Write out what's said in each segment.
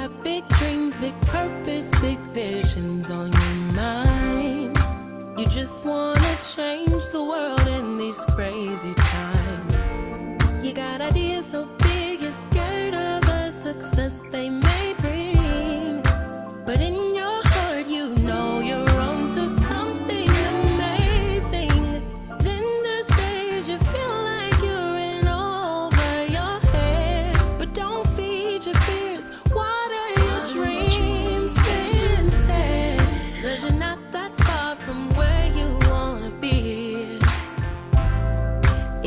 got big dreams, big purpose, big visions on your mind. You just wanna change the world in these crazy times. You got ideas so big, you're scared of the success they may bring. But in your heart, you know you're onto something amazing. Then there's days you feel like you're in over your head. But don't feed your fears, water your dreams instead. 'Cause you're not that far from where you wanna be.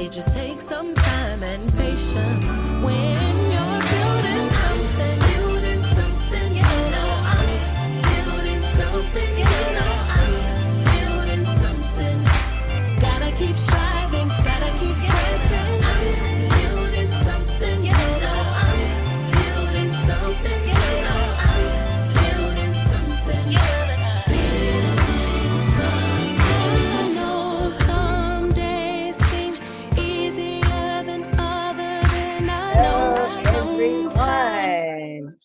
It just takes some time and patience when you're building something, you know I'm building something, you know I'm building something. Gotta keep striving, gotta keep pressing. I'm building something, you know I'm building something, you know I'm building something. Building something. I know some days seem easier than others, and I know sometimes. Everyone.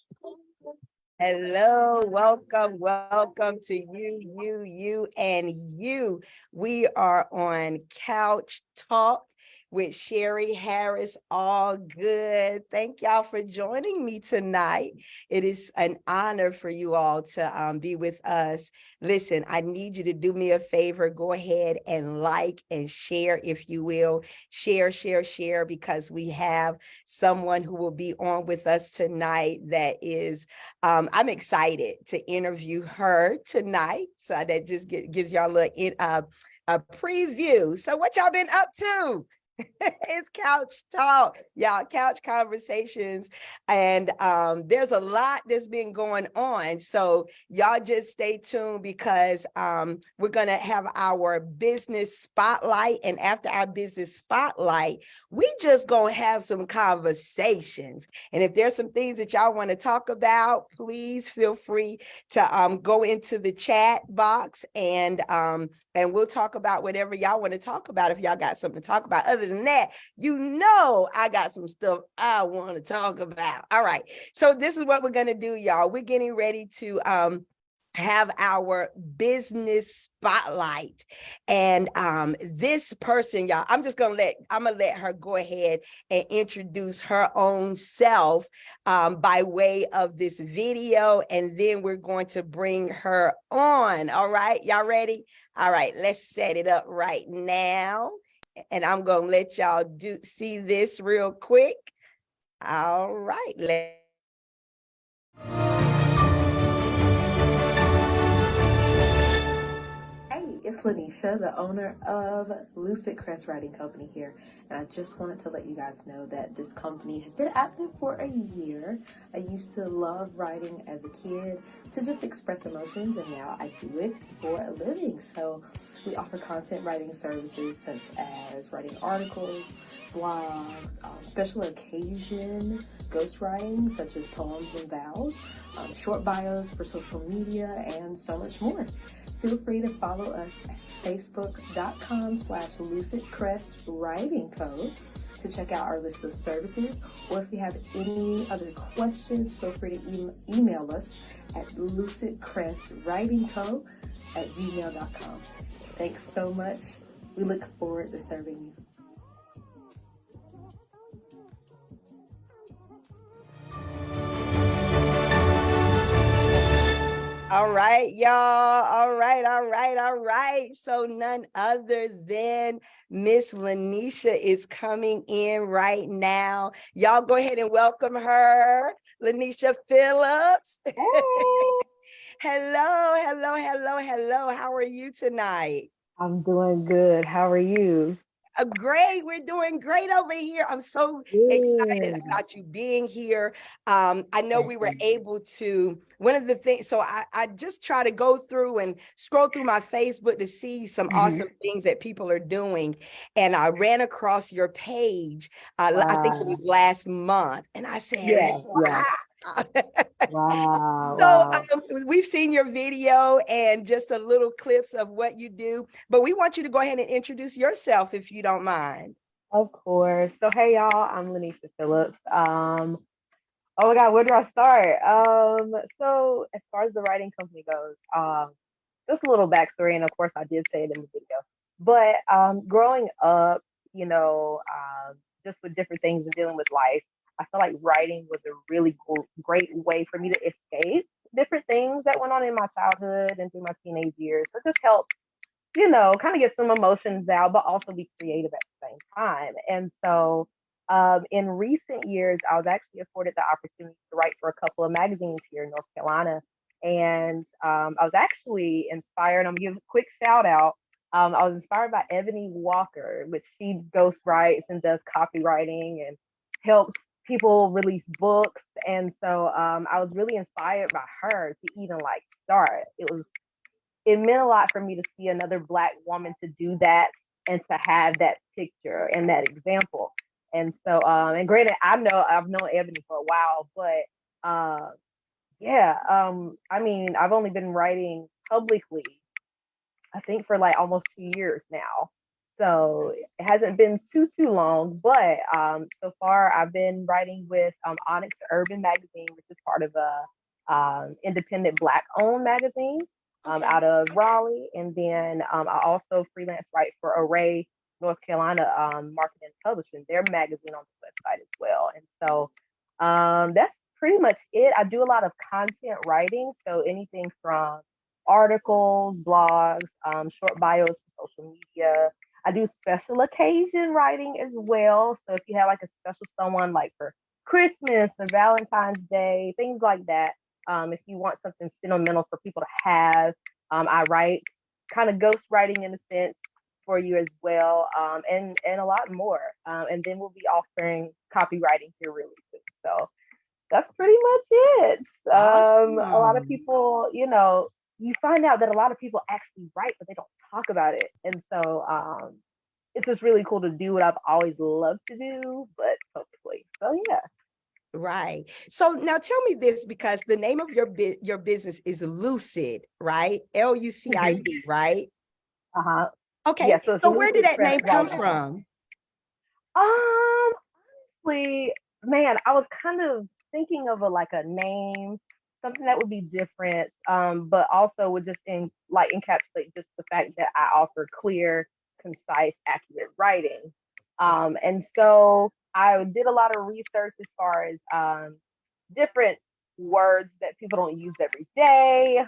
Hello, welcome to you, and you. We are on Couch Talk with Sherri Harris Allgood. Thank y'all for joining me tonight. It is an honor for you all to be with us. Listen, I need you to do me a favor. Go ahead and like and share, if you will. Share, because we have someone who will be on with us tonight that is I'm excited to interview her tonight. So that just gives y'all a preview. So what y'all been up to? It's Couch Talk, y'all, couch conversations. And there's a lot that's been going on. So y'all just stay tuned, because we're going to have our business spotlight. And after our business spotlight, we just going to have some conversations. And if there's some things that y'all want to talk about, please feel free to go into the chat box, and we'll talk about whatever y'all want to talk about. If y'all got something to talk about, other than that, you know, I got some stuff I want to talk about. All right. So this is what we're going to do, y'all. We're getting ready to have our business spotlight. And this person, y'all, I'm gonna let her go ahead and introduce her own self by way of this video, and then we're going to bring her on. All right, y'all ready? All right, let's set it up right now, and I'm gonna let y'all see this real quick. All right, Hey, it's Lenisha, the owner of Lucid Crest Writing Company here. And I just wanted to let you guys know that this company has been active for a year. I used to love writing as a kid to just express emotions, and now I do it for a living. So we offer content writing services such as writing articles, blogs, special occasion ghostwriting such as poems and vows, short bios for social media, and so much more. Feel free to follow us at facebook.com/Lucid Crest Writing Co. to check out our list of services. Or if you have any other questions, feel free to email us at lucidcrestwritingco@gmail.com. Thanks so much. We look forward to serving you. all right, y'all. All right. So none other than Miss Lenisha is coming in right now. Y'all go ahead and welcome her, Lenisha Phillips. Hey, Hello. How are you tonight? I'm doing good. How are you? Great. We're doing great over here. I'm so excited Good. about you being here. I know Thank we were you. able to, one of the things, so I just try to go through and scroll through my Facebook to see some awesome things that people are doing. And I ran across your page, I think it Wow. was last month. And I said, Yes. wow. Wow. So Wow. we've seen your video and just a little clips of what you do, but we want you to go ahead and introduce yourself if you don't mind. Of course. So, hey, y'all, I'm Lenisha Phillips. Oh my God, where do I start? So as far as the writing company goes, just a little backstory, and of course I did say it in the video. But growing up, you know, just with different things and dealing with life, I feel like writing was a really great way for me to escape different things that went on in my childhood and through my teenage years. So it just helped, kind of get some emotions out, but also be creative at the same time. And so in recent years, I was actually afforded the opportunity to write for a couple of magazines here in North Carolina. And I was actually inspired. I'm gonna give a quick shout out. I was inspired by Ebony Walker, which she ghost writes and does copywriting and helps people release books. And so I was really inspired by her to even like start. It meant a lot for me to see another Black woman to do that and to have that picture and that example. And so, and granted, I've known Ebony for a while, but yeah, I mean, I've only been writing publicly, I think, for like almost 2 years now. So it hasn't been too long, but so far I've been writing with Onyx Urban Magazine, which is part of a independent Black owned magazine Okay. out of Raleigh, and then I also freelance write for Array, North Carolina, Marketing and Publishing, their magazine on the website as well. And so that's pretty much it. I do a lot of content writing, so anything from articles, blogs, short bios for social media. I do special occasion writing as well. So if you have like a special someone like for Christmas or Valentine's Day, things like that. If you want something sentimental for people to have, I write kind of ghost writing in a sense for you as well, and a lot more. And then we'll be offering copywriting here really soon. So that's pretty much it. A lot of Awesome. people, you find out that a lot of people actually write, but they don't talk about it. And so it's just really cool to do what I've always loved to do, but publicly. So yeah. Right. So now tell me this, because the name of your business is Lucid, right? Mhm. LUCID, right? Uh-huh. Okay. Yeah, so it's So where did Lucid that Crest name come Writing Co. from? Um, honestly, man, I was kind of thinking of a name, something that would be different, but also would just encapsulate just the fact that I offer clear, concise, accurate writing. Okay. And so I did a lot of research as far as different words that people don't use every day.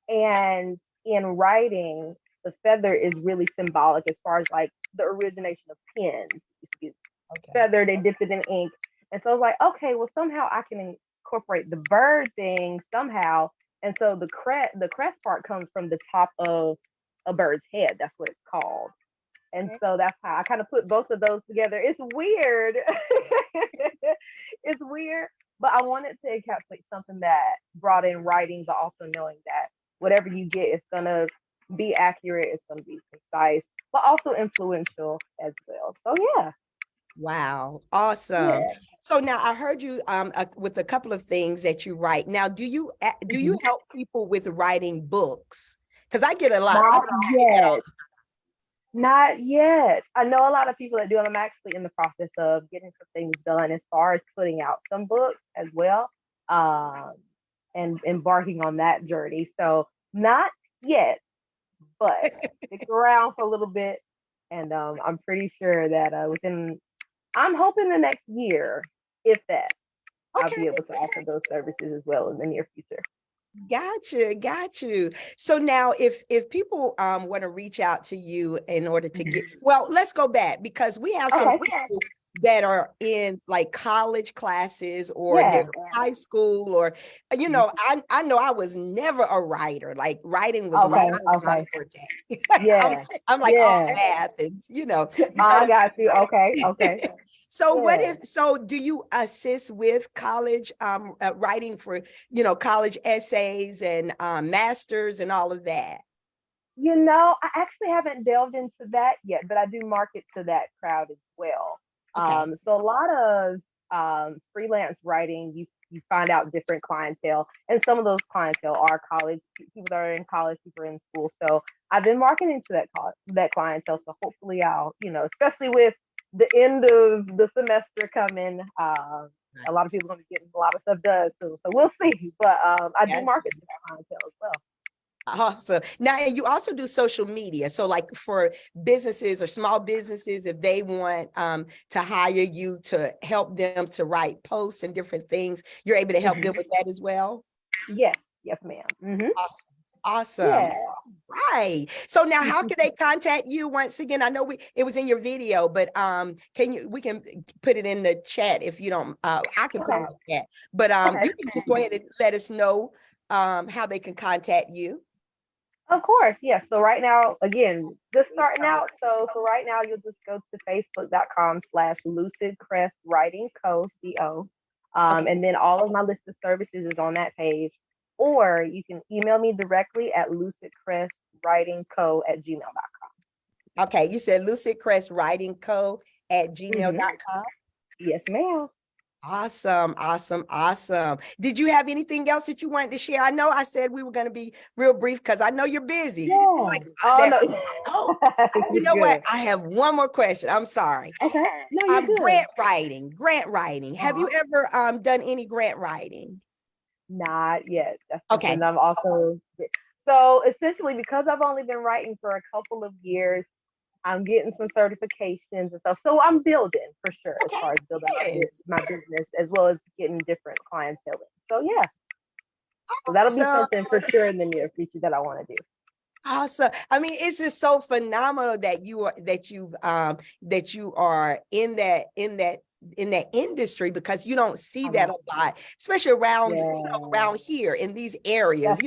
And in writing, the feather is really symbolic as far as like the origination of pens. Excuse Okay. feather, they dipped it in ink. And so I was like, okay, well, somehow I can incorporate the bird thing somehow. And so the crest part comes from the top of a bird's head. That's what it's called. And Okay. so that's how I kind of put both of those together. It's weird. It's weird, but I wanted to encapsulate something that brought in writing, but also knowing that whatever you get is gonna be accurate, it's gonna be concise, but also influential as well. So yeah, Wow. Awesome. yeah. So now I heard you with a couple of things that you write. Now, do you Mhm. help people with writing books? Because I Not get that yet. Not yet. I know a lot of people that do, and I'm actually in the process of getting some things done as far as putting out some books as well, um, and embarking on that journey. So not yet, but stick around for a little bit, and I'm pretty sure that I'm hoping the next year, if that, I'll okay. be able to offer those services as well in the near future. Got you, got you. So now if people want to reach out to you in order to get, Mhm. well, let's go back, because we have some Okay. people that are in like college classes, or they're Yeah. in high school, or I know I was never a writer. Like writing was not Okay. my Okay. forte. I'm, Yeah. I'm like all Yeah. math and but I got you. Okay. Okay. so Yeah. do you assist with college writing for college essays and masters and all of that? I actually haven't delved into that yet, but I do market to that crowd as well. Okay. So a lot of freelance writing, you find out different clientele, and some of those clientele are college people that are in college, people are in school. So I've been marketing to that clientele. So hopefully, I'll especially with the end of the semester coming. A lot of people are going to be getting a lot of stuff done soon, so we'll see. But I do Yeah. market to that clientele as well. Awesome. Now, and you also do social media. So like for businesses or small businesses, if they want to hire you to help them to write posts and different things, you're able to help them with that as well? Yes, yes, ma'am. Awesome. Awesome. Yeah. Right. So now how can they contact you once again? I know it was in your video, but we can put it in the chat if you don't I can put it in the chat. But you can just go ahead and let us know how they can contact you. Of course, yes. So right now, again, just starting out. So for right now, you'll just go to facebook.com/Lucid Crest Writing Co. CO. And then all of my list of services is on that page. Or you can email me directly at lucidcrestwritingco@gmail.com. Okay, you said Lucid Crest Writing Co at gmail.com. Yes, ma'am. Awesome, awesome, awesome. Did you have anything else that you wanted to share? I know I said we were going to be real brief because I know you're busy. Yeah. Like, No. oh, you know what? I have one more question. I'm sorry. Okay. No, you're good. Grant writing. Have you ever done any grant writing? Not yet. That's Okay. something I'm also. So essentially, because I've only been writing for a couple of years, I'm getting some certifications and stuff. So I'm building for sure as far as building my business as well as getting different clientele. So yeah. So that'll be something for sure in the near future that I want to do. Awesome. I mean, it's just so phenomenal that you are in that industry, because you don't see that a lot, especially around around here in these areas.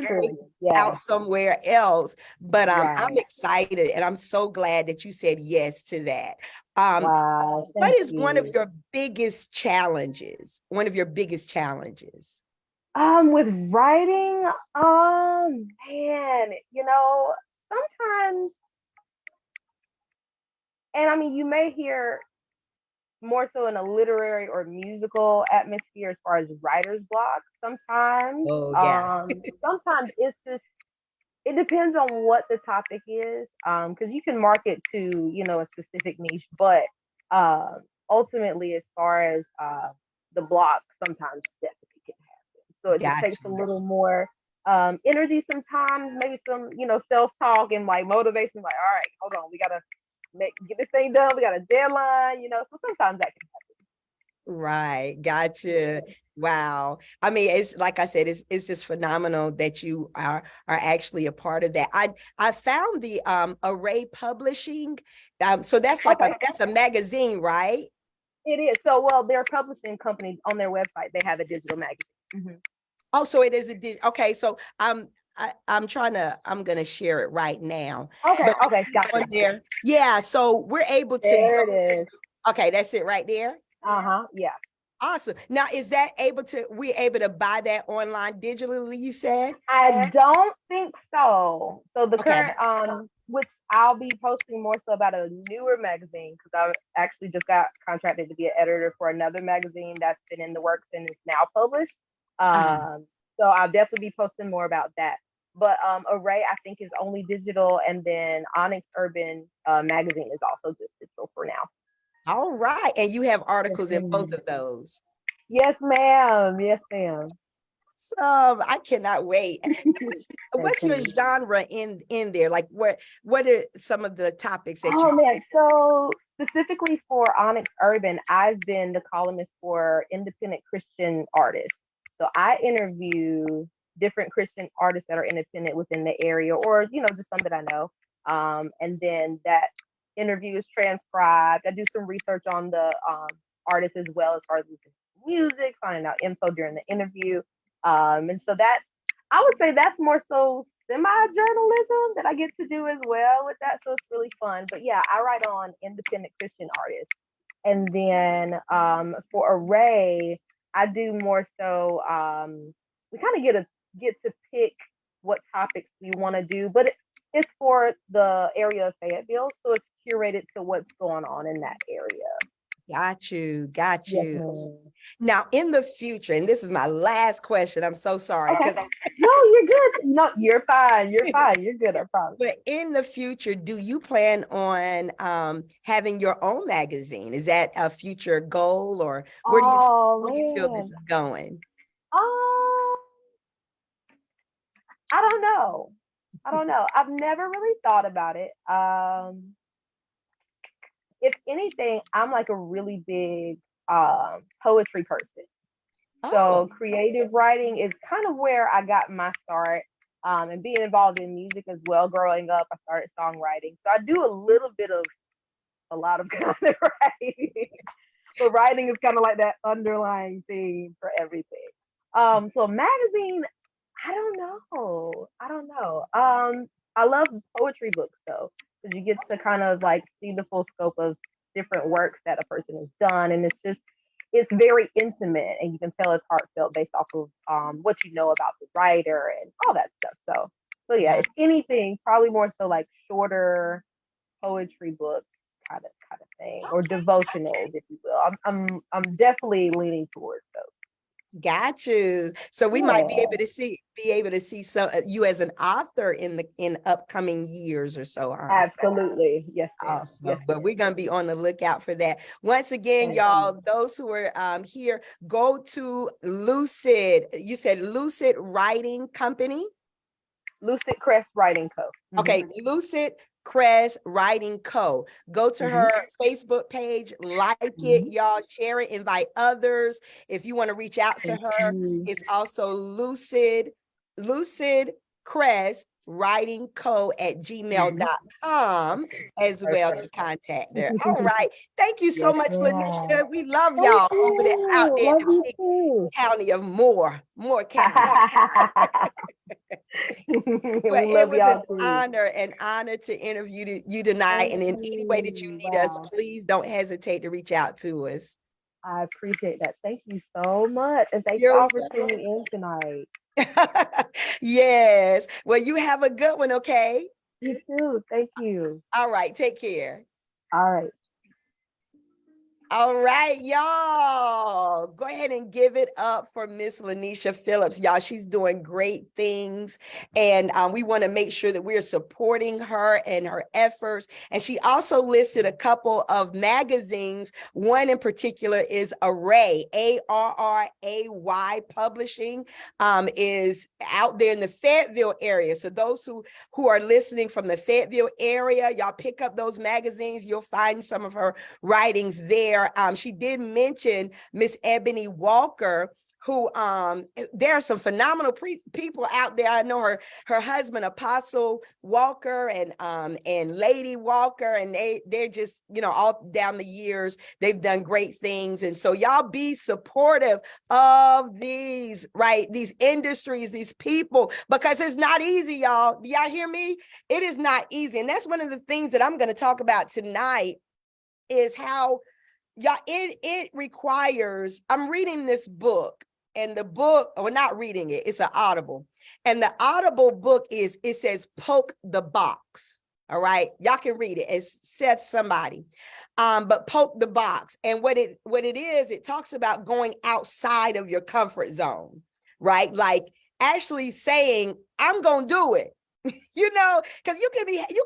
Out somewhere else. But I'm excited and I'm so glad that you said yes to that. What is one of your biggest challenges? One of your biggest challenges? With writing, man, sometimes, and I mean, you may hear more so in a literary or musical atmosphere as far as writer's block. Sometimes, sometimes it's just, it depends on what the topic is, because you can market to, a specific niche, but ultimately, as far as the block, sometimes definitely can happen. So it just takes a little more energy sometimes, maybe some, self-talk and like motivation, like, all right, hold on, we gotta get this thing done, we got a deadline, so sometimes that can happen. Right. Gotcha. Wow. I mean, it's like I said, it's just phenomenal that you are actually a part of that. I found the Array Publishing. So that's like that's a magazine, right? It is. So, well, their publishing company, on their website, they have a digital magazine. Oh, so it is okay. So I'm gonna share it right now. Okay, gotcha. There. Yeah. So we're able to. There it is. Okay, that's it right there. Yeah. Awesome. Now, we're able to buy that online digitally, you said? I don't think so. So the current, which I'll be posting more so about a newer magazine, because I actually just got contracted to be an editor for another magazine that's been in the works and is now published. So I'll definitely be posting more about that. But Array, I think, is only digital, and then Onyx Urban magazine is also just digital for now. All right. And you have articles in both of those? Yes, ma'am. Yes, ma'am. I cannot wait. What's your genre in there? Like what are some of the topics that man. So specifically for Onyx Urban, I've been the columnist for independent Christian artists. So I interview different Christian artists that are independent within the area, or, just some that I know. And then that interview is transcribed. I do some research on the artist as well, as far as music, finding out info during the interview. And so I would say that's more so semi-journalism that I get to do as well with that. So it's really fun. But yeah, I write on independent Christian artists. And then for Array, I do more so, we kind of get to pick what topics we want to do, but it's for the area of Fayetteville, so it's curated to what's going on in that area. Got you. Yes, ma'am. Now, in the future, and this is my last question, I'm so sorry. Okay. No, you're good. No, you're fine. You're fine. You're good. I promise. But in the future, do you plan on having your own magazine? Is that a future goal, or Oh where do you feel this man. is going? Um, I don't know. I don't know. I've never really thought about it. If anything, I'm like a really big poetry person. Oh, So creative writing is kind of where I got my start. And being involved in music as well. Growing up, I started songwriting. So I do a little bit of a lot of kind of writing. But writing is kind of like that underlying theme for everything. So a magazine, I don't know. I don't know. I love poetry books though, because you get to kind of like see the full scope of different works that a person has done, and it's very intimate, and you can tell it's heartfelt based off of what you know about the writer and all that stuff. So yeah, yeah. if anything, probably more so like shorter poetry books kind of thing, or devotionals, if you will. I'm definitely leaning towards Got you. So we might those. be able to see some you as an author in upcoming years or so, huh? Absolutely. Yes, ma'am. Yes, Awesome. But we're going to be on the lookout for that. Once again, thank you. y'all, those who are here, go to Lucid. You said Lucid Writing Company. Lucid Crest Writing Co. Okay, Lucid Crest Writing Co. Go to Mhm. her Facebook page, like it, y'all, share it, invite others. If you want to reach out to Thank her, you. it's also Lucid Crest Writing Co at gmail.com as well to Perfect. contact her. All right. Thank you so Yes, much, ma'am. Lanisha. We love Thank y'all over there out you. there in Love the you big too. county of Moore County. Well, We it love was an y'all too. honor to interview you tonight. Thank And in any way that you you. need us, Wow. please don't hesitate to reach out to us. I appreciate that. Thank you so much. And thank You're y'all for tuning in tonight. yes. Well, you have a good one, okay? You too. Thank you. All right. Take care. All right. All right, y'all. Go ahead and give it up for Miss Lenisha Phillips. Y'all, she's doing great things. And we want to make sure that we're supporting her and her efforts. And she also listed a couple of magazines. One in particular is Array, Array Publishing, is out there in the Fayetteville area. So those who are listening from the Fayetteville area, y'all pick up those magazines. You'll find some of her writings there. She did mention Miss Ebony Walker, who there are some phenomenal people out there. I know her husband Apostle Walker and Lady Walker, and they're just, all down the years they've done great things. And so y'all be supportive of these industries, these people, because it's not easy, y'all. Do y'all hear me? It is not easy. And that's one of the things that I'm going to talk about tonight, is how it requires. I'm reading this book, and the book, or not reading it, it's an Audible. And the Audible book it says Poke the Box. All right, y'all can read it. It's Seth somebody. But Poke the Box. And what it is, it talks about going outside of your comfort zone, right? Like actually saying, I'm gonna do it. Because you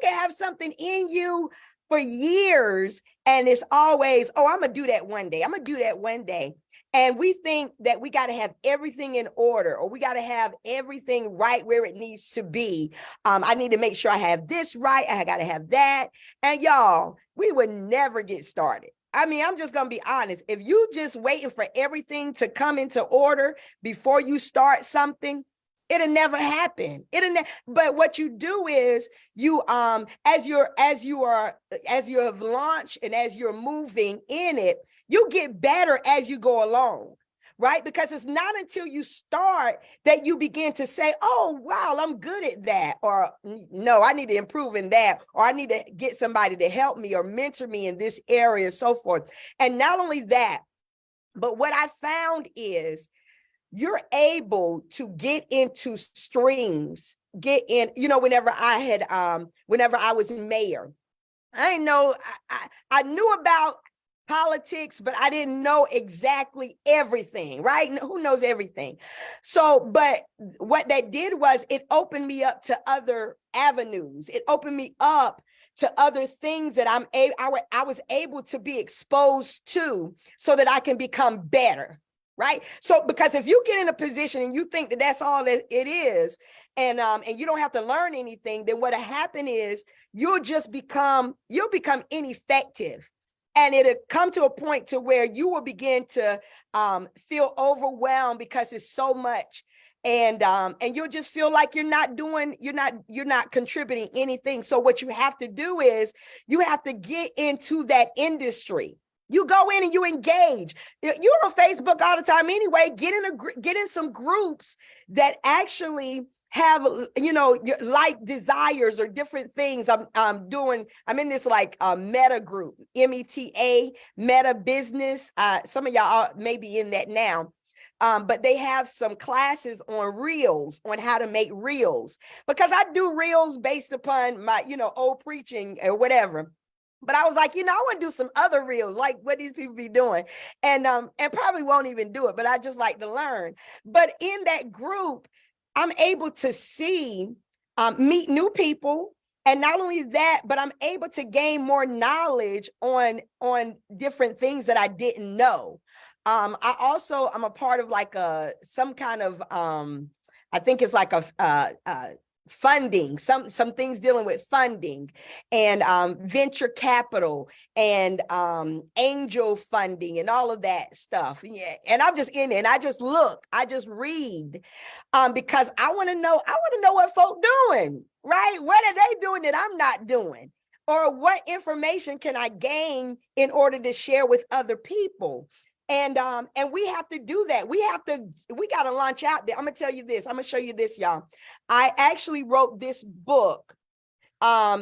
can have something in you for years, and it's always, oh, I'm gonna do that one day. I'm gonna do that one day. And we think that we got to have everything in order, or we got to have everything right where it needs to be. I need to make sure I have this right. I got to have that. And y'all, we would never get started. I mean, I'm just going to be honest. If you just waiting for everything to come into order before you start something, it'll never happen. But what you do is you as you have launched and as you're moving in it, you get better as you go along, right? Because it's not until you start that you begin to say, oh, wow, I'm good at that. Or no, I need to improve in that. Or I need to get somebody to help me or mentor me in this area and so forth. And not only that, but what I found is you're able to get into streams, whenever I was mayor, I know I knew about politics, but I didn't know exactly everything, right? Who knows everything? So, but what that did was it opened me up to other avenues. It opened me up to other things that I was able to be exposed to so that I can become better. Right. So, because if you get in a position and you think that that's all that it is, and you don't have to learn anything, then what'll happen is you'll become ineffective. And it'll come to a point to where you will begin to feel overwhelmed because it's so much. And you'll just feel like you're not contributing anything. So what you have to do is you have to get into that industry. You go in and you engage. You're on Facebook all the time anyway. Get in some groups that actually have, like desires or different things. I'm in this like meta group, META, meta business. Some of y'all may be in that now. But they have some classes on reels, on how to make reels, because I do reels based upon my, old preaching or whatever. But I was like, I want to do some other reels, like what these people be doing, and probably won't even do it, but I just like to learn. But in that group, I'm able to meet new people. And not only that, but I'm able to gain more knowledge on different things that I didn't know. I'm a part of like some kind of, I think it's like a funding, some things dealing with funding and venture capital and angel funding and all of that stuff. Yeah. And I'm just in it and I just read because I want to know what folk doing, right? What are they doing that I'm not doing? Or what information can I gain in order to share with other people? And we have to do that. We got to launch out there. I'm going to tell you this. I'm going to show you this, y'all. I actually wrote this book.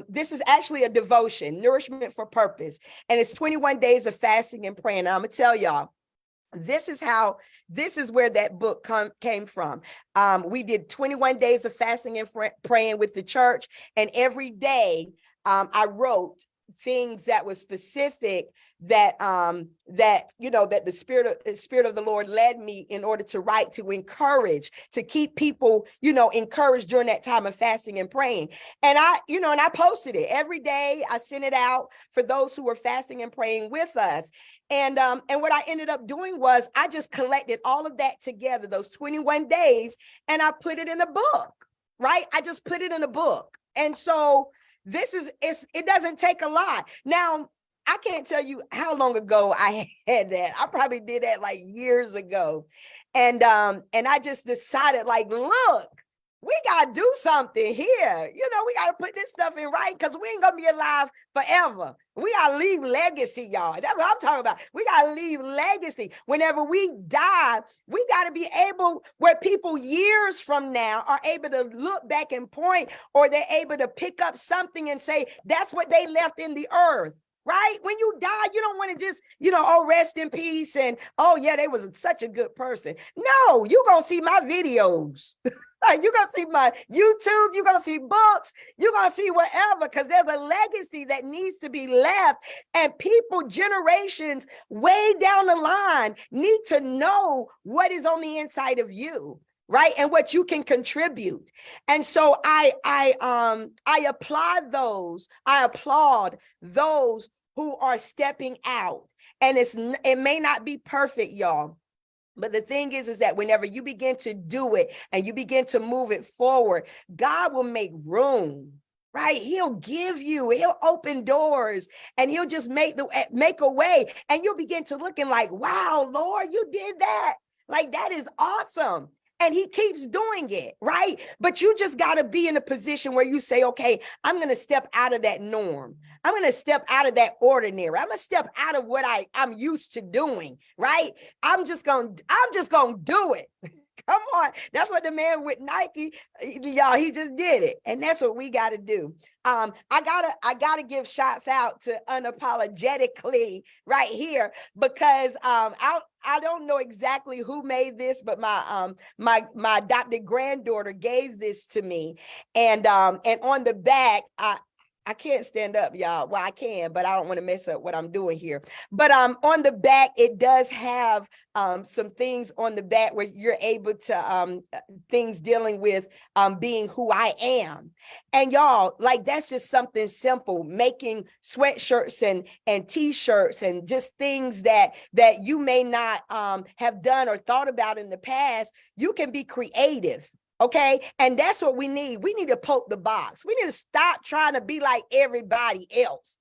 This is actually a devotion, Nourishment for Purpose. And it's 21 days of fasting and praying. And I'm going to tell y'all, this is where that book came from. We did 21 days of fasting and praying with the church. And every day I wrote things that were specific that the spirit of the Lord led me in order to write, to encourage, to keep people, encouraged during that time of fasting and praying. And I posted it every day. I sent it out for those who were fasting and praying with us. And what I ended up doing was I just collected all of that together, those 21 days, and I put it in a book, right? I just put it in a book. And so it doesn't take a lot. Now, I can't tell you how long ago I had that. I probably did that like years ago. And I just decided, like, look, we got to do something here. We got to put this stuff in writing because we ain't going to be alive forever. We got to leave legacy, y'all. That's what I'm talking about. We got to leave legacy. Whenever we die, we got to be able, where people years from now are able to look back and point, or they're able to pick up something and say, that's what they left in the earth. Right? When you die, you don't want to just, oh, rest in peace. And, oh, yeah, they was such a good person. No, you're going to see my videos. You're going to see my YouTube. You're going to see books. You're going to see whatever, because there's a legacy that needs to be left. And people, generations way down the line, need to know what is on the inside of you. Right. And what you can contribute. And so I applaud those who are stepping out. And it may not be perfect, y'all. But the thing is that whenever you begin to do it and you begin to move it forward, God will make room. Right. He'll open doors, and he'll just make a way. And you'll begin to looking like, wow, Lord, you did that. Like, that is awesome. And he keeps doing it, right? But you just got to be in a position where you say, okay, I'm going to step out of that norm. I'm going to step out of that ordinary. I'm going to step out of what I'm used to doing, right? I'm just going to do it. Come on. That's what the man with Nike, y'all, he just did it. And that's what we got to do. I gotta give shots out to Unapologetically right here, because I don't know exactly who made this, but my adopted granddaughter gave this to me. And on the back, I can't stand up, y'all. Well, I can, but I don't want to mess up what I'm doing here. But on the back, it does have some things on the back where you're able to things dealing with being who I am. And y'all, like, that's just something simple, making sweatshirts and t-shirts and just things that you may not have done or thought about in the past. You can be creative. Okay. And that's what we need. We need to poke the box. We need to stop trying to be like everybody else.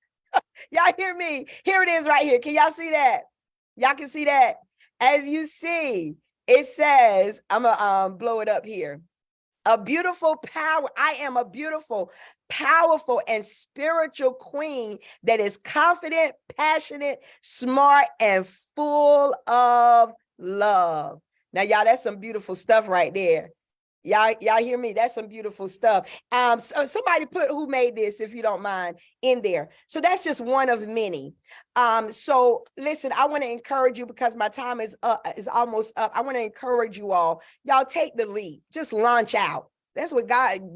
Y'all hear me? Here it is right here. Can y'all see that? Y'all can see that. As you see, it says, I'm going to blow it up here. A beautiful power. I am a beautiful, powerful, and spiritual queen that is confident, passionate, smart, and full of love. Now, y'all, that's some beautiful stuff right there. Y'all hear me? That's some beautiful stuff. So somebody put who made this, if you don't mind, in there. So that's just one of many. So listen, I want to encourage you, because my time is almost up. I want to encourage you all. Y'all take the leap. Just launch out. That's what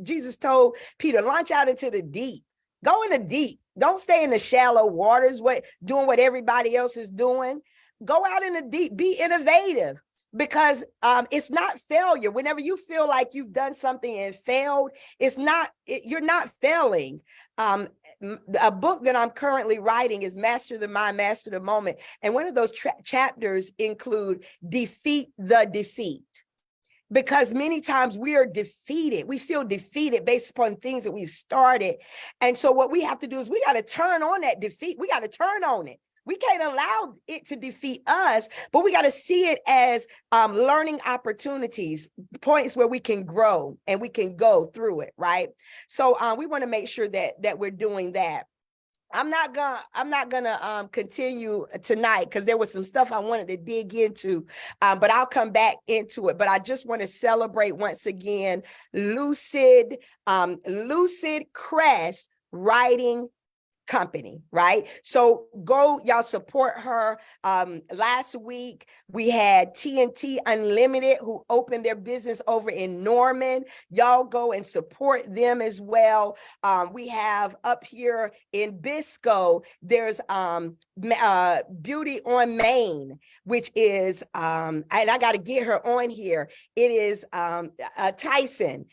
Jesus told Peter, launch out into the deep. Go in the deep. Don't stay in the shallow waters, doing what everybody else is doing. Go out in the deep. Be innovative. Because it's not failure. Whenever you feel like you've done something and failed, you're not failing. A book that I'm currently writing is Master the Mind, Master the Moment. And one of those chapters include Defeat the Defeat. Because many times we are defeated. We feel defeated based upon things that we've started. And so what we have to do is we got to turn on that defeat. We got to turn on it. We can't allow it to defeat us, but we got to see it as learning opportunities, points where we can grow and we can go through it, right? So we want to make sure that we're doing that. I'm not gonna continue tonight because there was some stuff I wanted to dig into, but I'll come back into it. But I just want to celebrate once again Lucid Crest Writing Company, right? So go, y'all support her. Last week we had TNT Unlimited, who opened their business over in Norman. Y'all go and support them as well. We have up here in Bisco, there's Beauty on Main, which is and I got to get her on here. It is Tyson.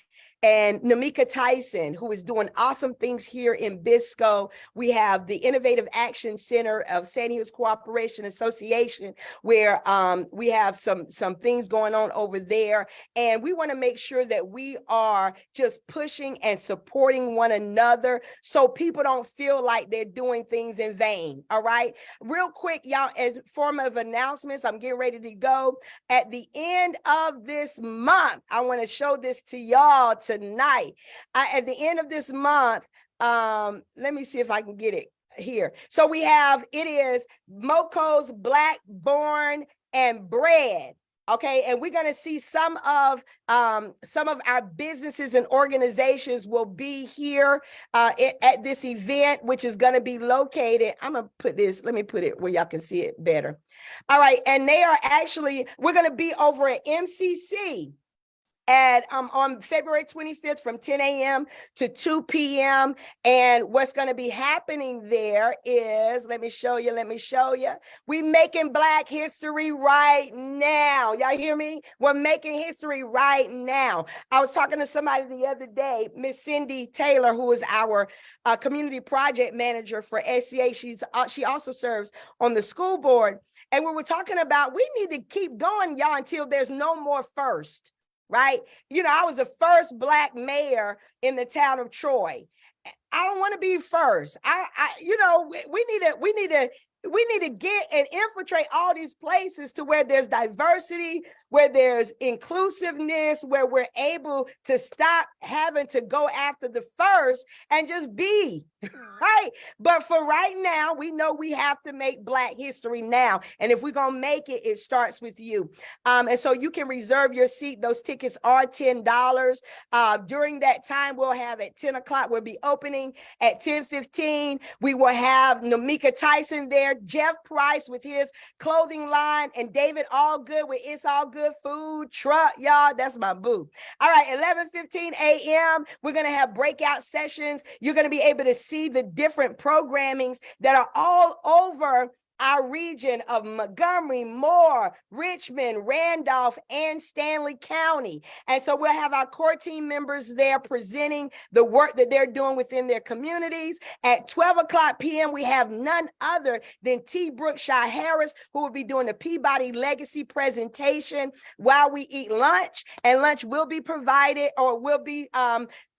And Namika Tyson, who is doing awesome things here in Bisco. We have the Innovative Action Center of San Hills Cooperation Association, where we have some things going on over there. And we want to make sure that we are just pushing and supporting one another so people don't feel like they're doing things in vain. All right. Real quick, y'all, as form of announcements, I'm getting ready to go. At the end of this month, I want to show this to y'all tonight. At the end of this month, let me see if I can get it here. So it is Moco's Black Born and Bred. Okay, and we're going to see some of our businesses and organizations will be here at this event, which is going to be located. I'm going to put this, let me put it where y'all can see it better. All right, and we're going to be over at MCC on February 25th from 10 a.m. to 2 p.m. And what's going to be happening there is, let me show you. We making Black history right now. Y'all hear me? We're making history right now. I was talking to somebody the other day, Miss Cindy Taylor, who is our community project manager for SCA. She also serves on the school board. And we were talking about, we need to keep going, y'all, until there's no more first. Right? You know, I was the first Black mayor in the town of Troy. I don't want to be first. We need to get and infiltrate all these places to where there's diversity, where there's inclusiveness, where we're able to stop having to go after the first and just be, right? But for right now, we know we have to make Black history now. And if we're going to make it, it starts with you. And so you can reserve your seat. Those tickets are $10. During that time, we'll have at 10 o'clock, we'll be opening at 10:15. We will have Namika Tyson there, Jeff Price with his clothing line, and David Allgood with It's All Good Good Food Truck, y'all. That's my boo. All right, 11:15 a.m. We're going to have breakout sessions. You're going to be able to see the different programmings that are all over our region of Montgomery, Moore, Richmond, Randolph, and Stanley County. And so we'll have our core team members there presenting the work that they're doing within their communities. At 12 o'clock p.m., we have none other than T. Brookshire Harris, who will be doing the Peabody Legacy presentation while we eat lunch. And lunch will be provided or will be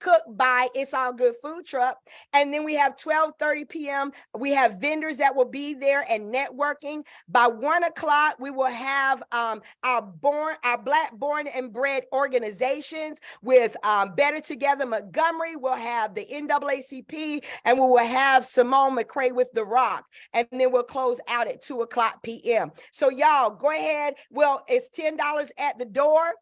cooked by It's All Good Food Truck. And then we have 12:30 p.m. We have vendors that will be there and networking. By 1 o'clock, we will have our Black born and bred organizations with Better Together Montgomery. We'll have the NAACP, and we will have Simone McCray with The Rock. And then we'll close out at 2 o'clock p.m. So y'all go ahead. Well, it's $10 at the door.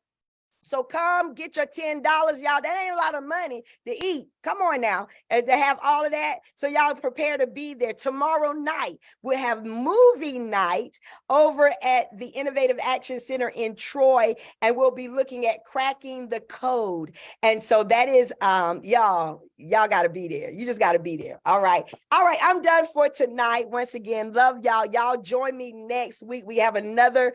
So come get your $10, y'all. That ain't a lot of money to eat. Come on now, and to have all of that. So y'all prepare to be there. Tomorrow night, we'll have movie night over at the Innovative Action Center in Troy, and we'll be looking at cracking the code. And so that is, y'all got to be there. You just got to be there. All right. I'm done for tonight. Once again, love y'all. Y'all join me next week. We have another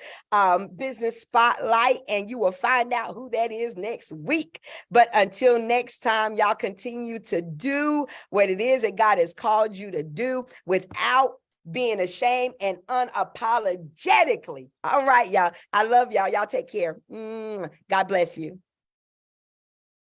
business spotlight, and you will find out who that is next week. But until next time, y'all continue to do what it is that God has called you to do without being ashamed and unapologetically. All right, y'all. I love y'all. Y'all take care. God bless you.